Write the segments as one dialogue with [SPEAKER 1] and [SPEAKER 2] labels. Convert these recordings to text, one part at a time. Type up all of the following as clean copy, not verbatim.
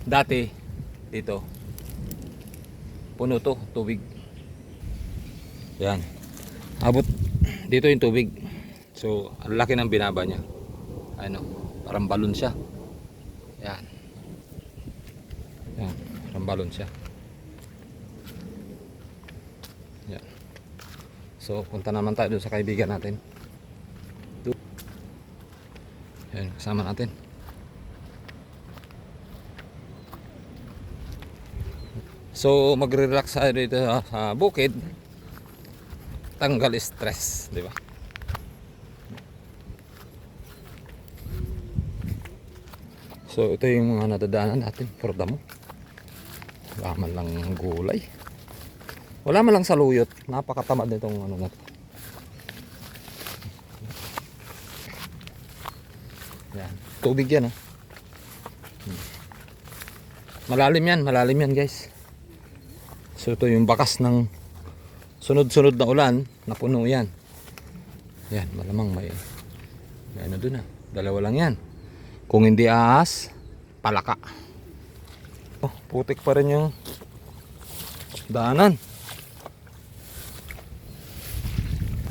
[SPEAKER 1] Dati dito puno to tubig. Yan. Abot dito yung tubig. So, ang laki ng binaba niya. Ano, parang balon siya. Yan. Yan, parang balon siya. Yan. So, punta naman tayo doon sa kaibigan natin. Yan, kasama natin. So, magre-relax tayo dito sa bukid. Tanggal stress, di ba? So, ito yung mga nadadaanan natin. For damo. Wala man lang gulay. Wala man lang saluyot. Napakatamad nitong ano na to. Yan. Tubig yan, oh. Malalim yan guys. So ito yung bakas ng sunod-sunod na ulan, napuno yan. Yan, malamang may ano dun ah. Dalawa lang yan. Kung hindi ahas, palaka. Oh, putik pa rin yung daanan.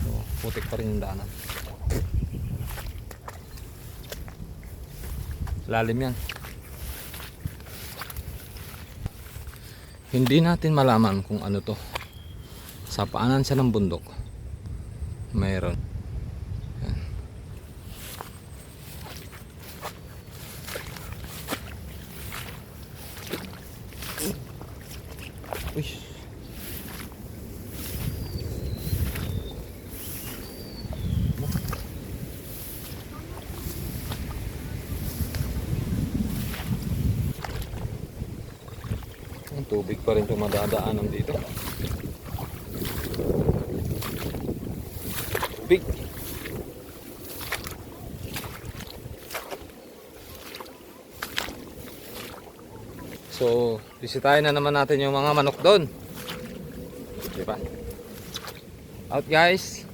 [SPEAKER 1] Oh, putik pa rin yung daanan. Lalim yan. Hindi natin malaman kung ano to. Sa paanan siya ng bundok. Mayroon. Yan. Uy. Ang tubig pa rin tumadadaanan dito. Tubig. So, bisitahin na naman natin yung mga manok doon. Diba? Out guys.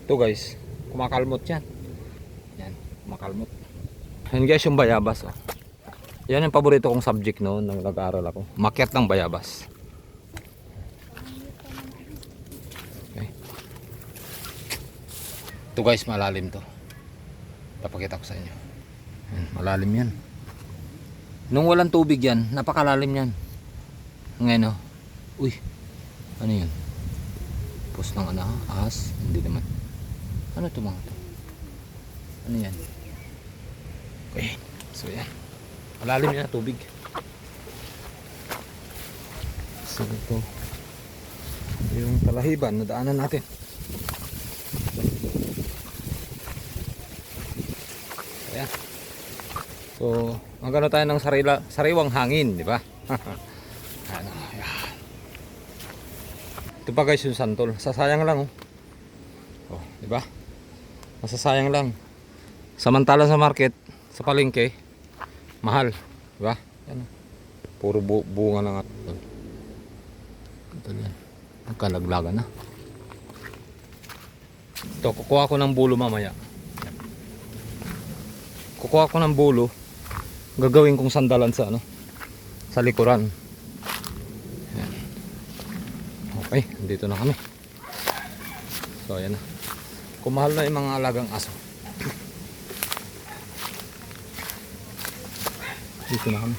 [SPEAKER 1] Ito guys, kumakalmot yan. Yan, kumakalmot. Yan guys yung bayabas, oh. Yan yung paborito kong subject noon nang nag-aaral ako. Makyat ng bayabas. Okay. Ito guys, malalim to. Papakita ko sa inyo. Yan, malalim yan. Nung walang tubig yan, napakalalim yan. Ngayon, oh. Uy, ano yun? Pus ng ano, ahas? Hindi naman. Ano ito mga to? Ano yan? Okay, so yan. Malalim yan na tubig. So ito yung Talahiban na daanan natin. Ayan. So magano tayo ng sariwang hangin, di ba? Ano, ayan. Ito pa guys yung santol. Sasayang lang, oh. Oh, di ba? Masasayang lang. Samantala sa market, sa palengke, mahal, di ba? Yan. Puro bunga lang ito. Ito yan. Nagkalaglagan na. Ito, kukuha ko ng bulo mamaya. Kukuha ko ng bulo. Gagawin kong sandalan sa ano? Sa likuran. Yan. Okay, dito na kami. So, ayan na. Kumahal na yung mga alagang aso. Dito na kami.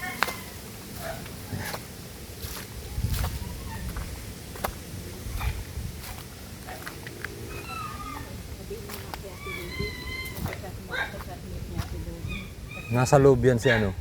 [SPEAKER 1] Nasa loob yan si ano.